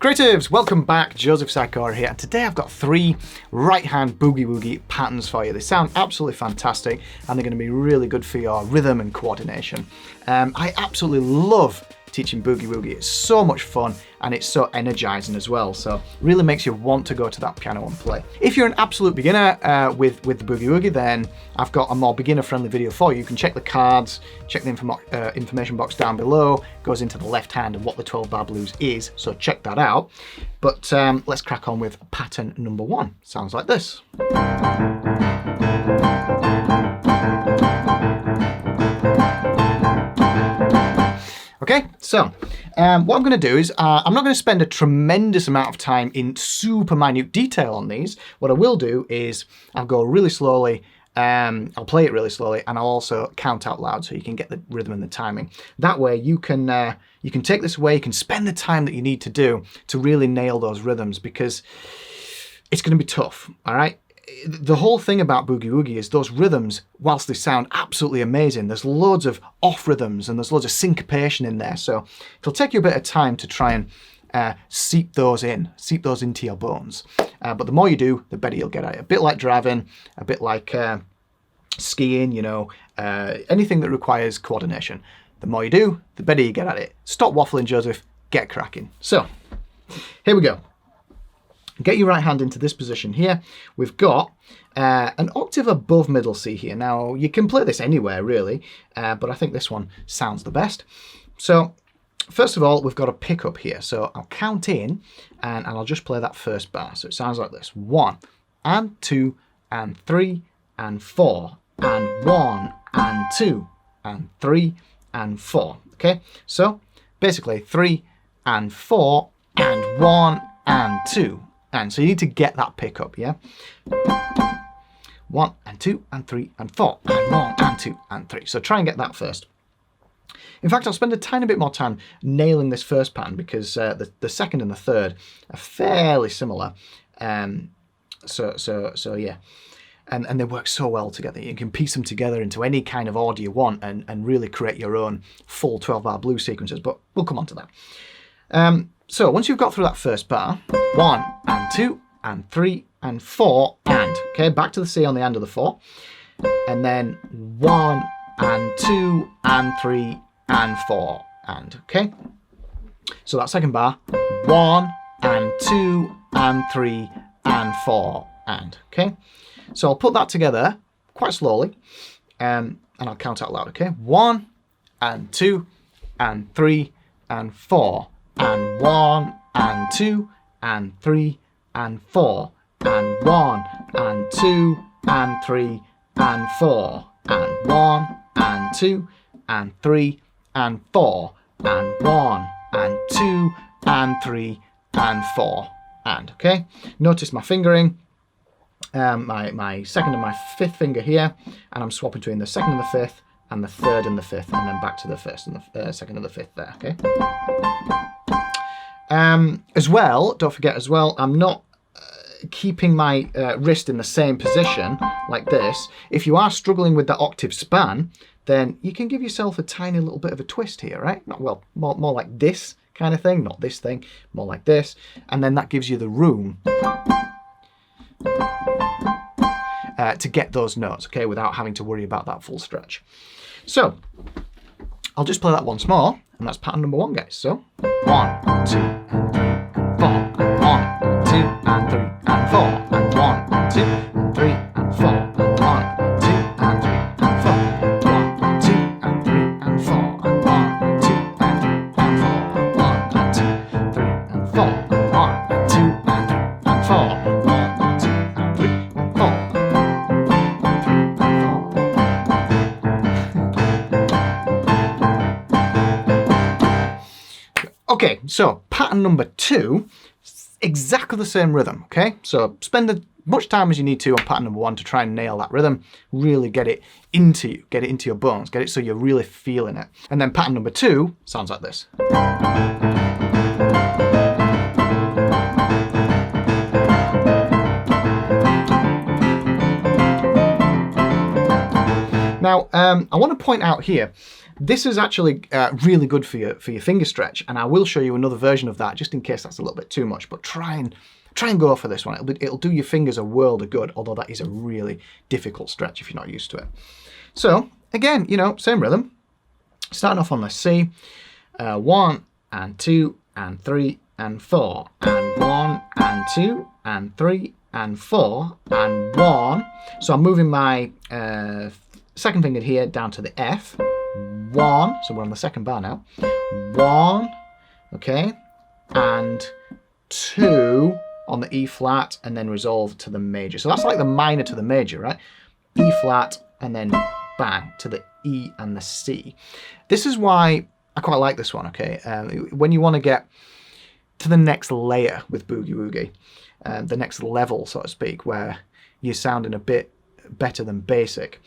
Creatives, welcome back. Joseph Sikora here, and today I've got 3 right-hand Boogie Woogie patterns for you. They sound absolutely fantastic, and they're going to be really good for your rhythm and coordination. I absolutely love teaching Boogie Woogie. It's so much fun, and it's so energizing as well, so really makes you want to go to that piano and play. If you're an absolute beginner with the Boogie Woogie, then I've got a more beginner-friendly video for you. You can check the cards, check the information box down below. It goes into the left hand and what the 12-bar blues is, so check that out. But let's crack on with pattern number 1. Sounds like this. Okay, so what I'm going to do is I'm not going to spend a tremendous amount of time in super minute detail on these. What I will do is I'll go really slowly, I'll play it really slowly, and I'll also count out loud so you can get the rhythm and the timing. That way you can take this away, you can spend the time that you need to do to really nail those rhythms, because it's going to be tough, all right? The whole thing about Boogie Woogie is those rhythms, whilst they sound absolutely amazing, there's loads of off rhythms and there's loads of syncopation in there. So it'll take you a bit of time to try and seep those into your bones. But the more you do, the better you'll get at it. A bit like driving, a bit like skiing, you know, anything that requires coordination. The more you do, the better you get at it. Stop waffling, Joseph, get cracking. So here we go. Get your right hand into this position here. We've got an octave above middle C here. Now, you can play this anywhere, really, but I think this one sounds the best. So, first of all, we've got a pickup here. So, I'll count in, and I'll just play that first bar. So, it sounds like this. 1, and 2, and 3, and 4, and 1, and 2, and 3, and 4. Okay? So, basically, 3, and 4, and 1, and 2. And so you need to get that pickup, yeah? 1, and 2, and 3, and 4, and 1, and 2, and 3. So try and get that first. In fact, I'll spend a tiny bit more time nailing this first pattern, because the second and the third are fairly similar. So yeah. And they work so well together. You can piece them together into any kind of order you want and really create your own full 12-bar blues sequences, but we'll come on to that. So once you've got through that first bar, 1, and 2, and 3, and 4, and, okay, back to the C on the end of the 4, and then 1, and 2, and 3, and 4, and, okay? So that second bar, 1, and 2, and 3, and 4, and, okay? So I'll put that together quite slowly, and I'll count out loud, okay? 1, and 2, and 3, and 4, and 1, and 2, and 3, and 4, and 1, and 2, and 3, and 4, and 1, and 2, and 3, and 4, and 1, and 2, and 3, and 4, and, okay? Notice my fingering, my second and my fifth finger here, and I'm swapping between the second and the fifth, and the third and the fifth, and then back to the first and the second and the fifth there, okay? As well, don't forget as well, I'm not keeping my wrist in the same position like this. If you are struggling with that octave span, then you can give yourself a tiny little bit of a twist here, right? Well, more like this kind of thing, not this thing, more like this. And then that gives you the room to get those notes, okay, without having to worry about that full stretch. So, I'll just play that once more, and that's pattern number 1, guys. So, 1, 2, and 3, and 4, and 1, and 2, and 3, and 4, and 1, and 2, and 3, and 4, and 1, and 2, and 3, and 4, 1, and 2, and 3, and 4, and 1, and 2, and 3, and 4, and 1, and 2, 3, and 4, and 1, and 2, and 3, and 4, and 1, and 2, and 3, and 4, and 1, and 3, and 4. Okay, so pattern number 2, exactly the same rhythm, okay? So spend as much time as you need to on pattern number 1 to try and nail that rhythm, really get it into you, get it into your bones, get it so you're really feeling it. And then pattern number 2 sounds like this. Now, I want to point out here This is actually really good for your finger stretch, and I will show you another version of that just in case that's a little bit too much, but try and go for this one. It'll do your fingers a world of good, although that is a really difficult stretch if you're not used to it. So again, you know, same rhythm. Starting off on the C, 1 and 2 and 3 and 4, and 1 and 2 and 3 and 4 and 1. So I'm moving my second finger here down to the F. 1, so we're on the second bar now. 1, okay, and 2 on the E flat, and then resolve to the major. So that's like the minor to the major, right? E flat, and then bang to the E and the C. This is why I quite like this one, okay? When you want to get to the next layer with Boogie Woogie, the next level, so to speak, where you're sounding a bit better than basic,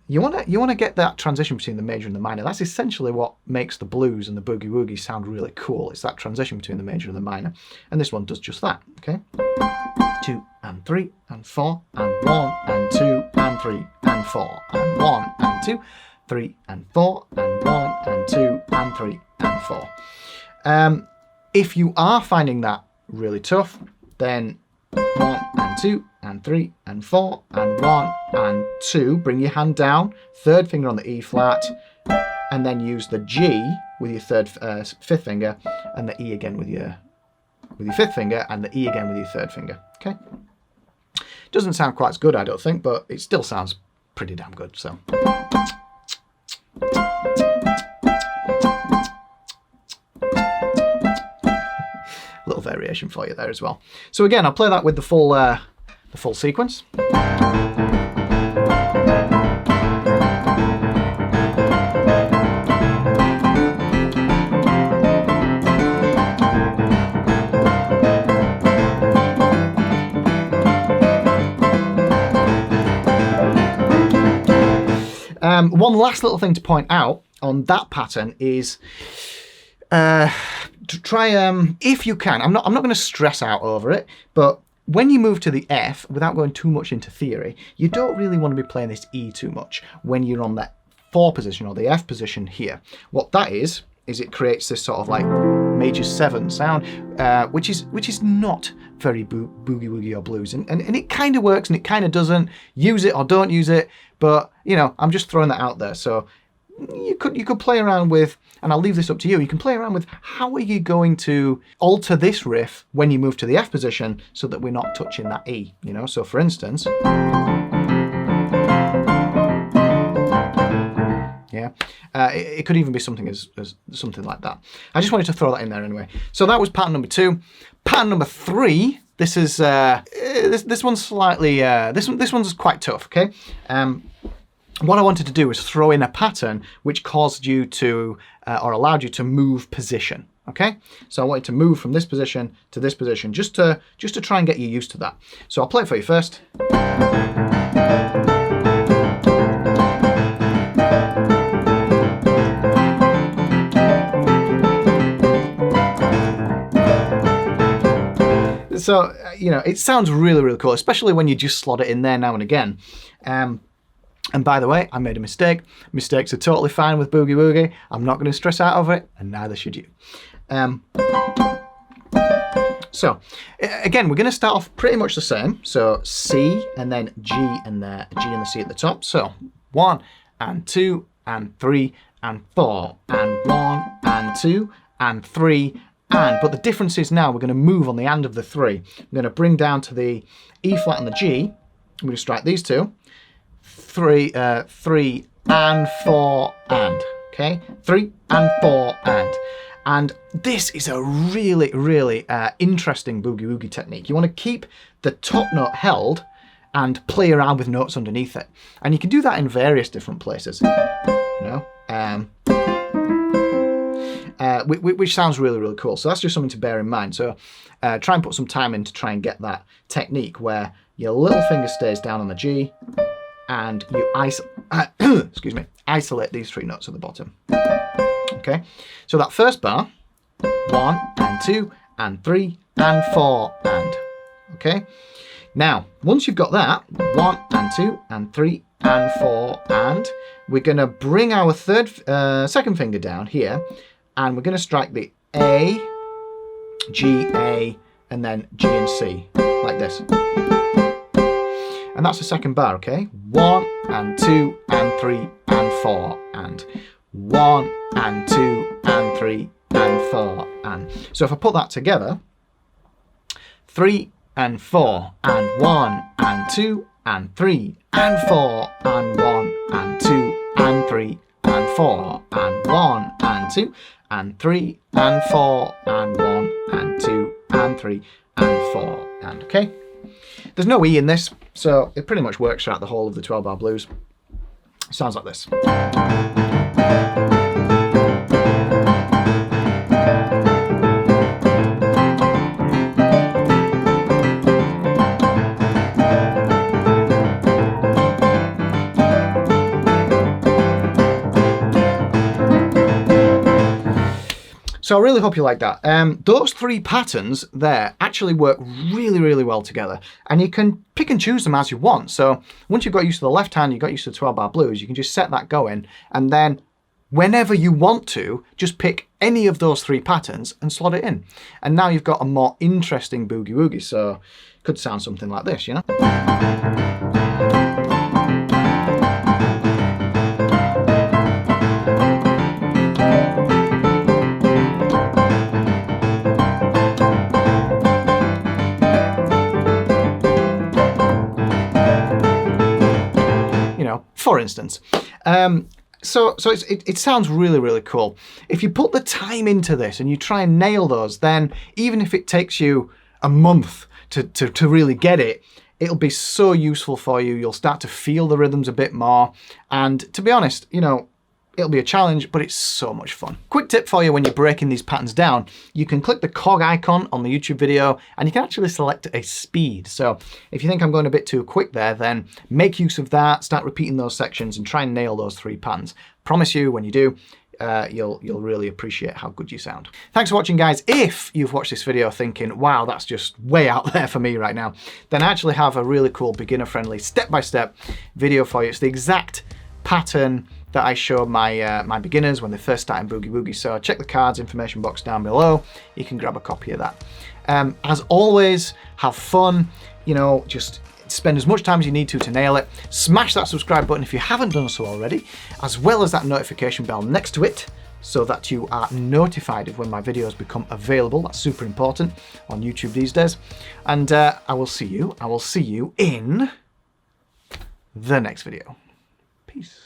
you want to get that transition between the major and the minor. That's essentially what makes the blues and the Boogie Woogie sound really cool. It's that transition between the major and the minor, and this one does just that, okay? 2 and 3 and 4 and 1 and 2 and 3 and 4 and 1 and 2, 3 and 4 and 1 and 2 and 3 and 4. If you are finding that really tough, then 1 and 2 and 3 and 4 and 1 and 2, bring your hand down, third finger on the E flat, and then use the G with your fifth finger, and the E again with your fifth finger, and the E again with your third finger. Okay. Doesn't sound quite as good, I don't think, but it still sounds pretty damn good. So. Little variation for you there as well. So again, I'll play that with the full sequence. One last little thing to point out on that pattern is to try, if you can, I'm not going to stress out over it, but when you move to the F, without going too much into theory, you don't really want to be playing this E too much when you're on that 4 position or the F position here. What that is it creates this sort of like major 7 sound, which is not very boogie woogie or blues, and it kind of works and it kind of doesn't. Use it or don't use it, but you know, I'm just throwing that out there. So you could play around with, and I'll leave this up to you. You can play around with how are you going to alter this riff when you move to the F position so that we're not touching that E. You know, so for instance, yeah, it could even be something as something like that. I just wanted to throw that in there anyway. So that was pattern number 2. Pattern number 3. This is this one's slightly this one's quite tough. Okay. What I wanted to do was throw in a pattern which caused you to or allowed you to move position. Okay. So I wanted to move from this position to this position just to try and get you used to that. So I'll play it for you first. So, you know, it sounds really, really cool, especially when you just slot it in there now and again. And by the way, I made a mistake. Mistakes are totally fine with Boogie Woogie. I'm not going to stress out over it, and neither should you. So, again, we're going to start off pretty much the same. So, C, and then G, and the G and the C at the top. So, 1 and 2 and 3 and 4 and 1 and 2 and 3 and, but the difference is now we're going to move on the and of the 3. I'm going to bring down to the E flat and the G. I'm going to strike these two. 3 and 4 and. Okay, 3 and 4 and. And this is a really, really interesting Boogie Woogie technique. You want to keep the top note held and play around with notes underneath it. And you can do that in various different places. You know, which sounds really, really cool. So that's just something to bear in mind. So try and put some time in to try and get that technique where your little finger stays down on the G and you isolate these 3 notes at the bottom. Okay, so that first bar, 1 and 2 and 3 and 4 and. Okay, now once you've got that, 1 and 2 and 3 and 4 and, we're going to bring our second finger down here, and we're going to strike the A, G, A, and then G and C, like this. And that's the second bar, okay? 1 and 2 and 3 and 4 and 1 and 2 and 3 and 4 and. So if I put that together, 3 and 4 and 1 and 2 and 3 and 4 and 1 and 2 and 3 and 4 and 1 and 2 and 3 and 4 and 1 and 2 and 3 and 4 and, okay? There's no E in this, so it pretty much works throughout the whole of the 12-bar blues. Sounds like this. So I really hope you like that. Those three patterns there actually work really, really well together. And you can pick and choose them as you want. So once you've got used to the left hand, you've got used to the 12-bar blues, you can just set that going. And then whenever you want to, just pick any of those three patterns and slot it in. And now you've got a more interesting boogie woogie. So it could sound something like this, you know? For instance. So it sounds really, really cool. If you put the time into this and you try and nail those, then even if it takes you a month to really get it, it'll be so useful for you. You'll start to feel the rhythms a bit more. And to be honest, you know, it'll be a challenge, but it's so much fun. Quick tip for you when you're breaking these patterns down, you can click the cog icon on the YouTube video and you can actually select a speed. So if you think I'm going a bit too quick there, then make use of that, start repeating those sections and try and nail those three patterns. Promise you, when you do, you'll really appreciate how good you sound. Thanks for watching, guys. If you've watched this video thinking, wow, that's just way out there for me right now, then I actually have a really cool beginner-friendly step-by-step video for you. It's the exact pattern that I show my my beginners when they first start in Boogie Woogie. So check the cards information box down below. You can grab a copy of that. As always, have fun. You know, just spend as much time as you need to nail it. Smash that subscribe button if you haven't done so already, as well as that notification bell next to it, so that you are notified of when my videos become available. That's super important on YouTube these days. And I will see you in the next video. Peace.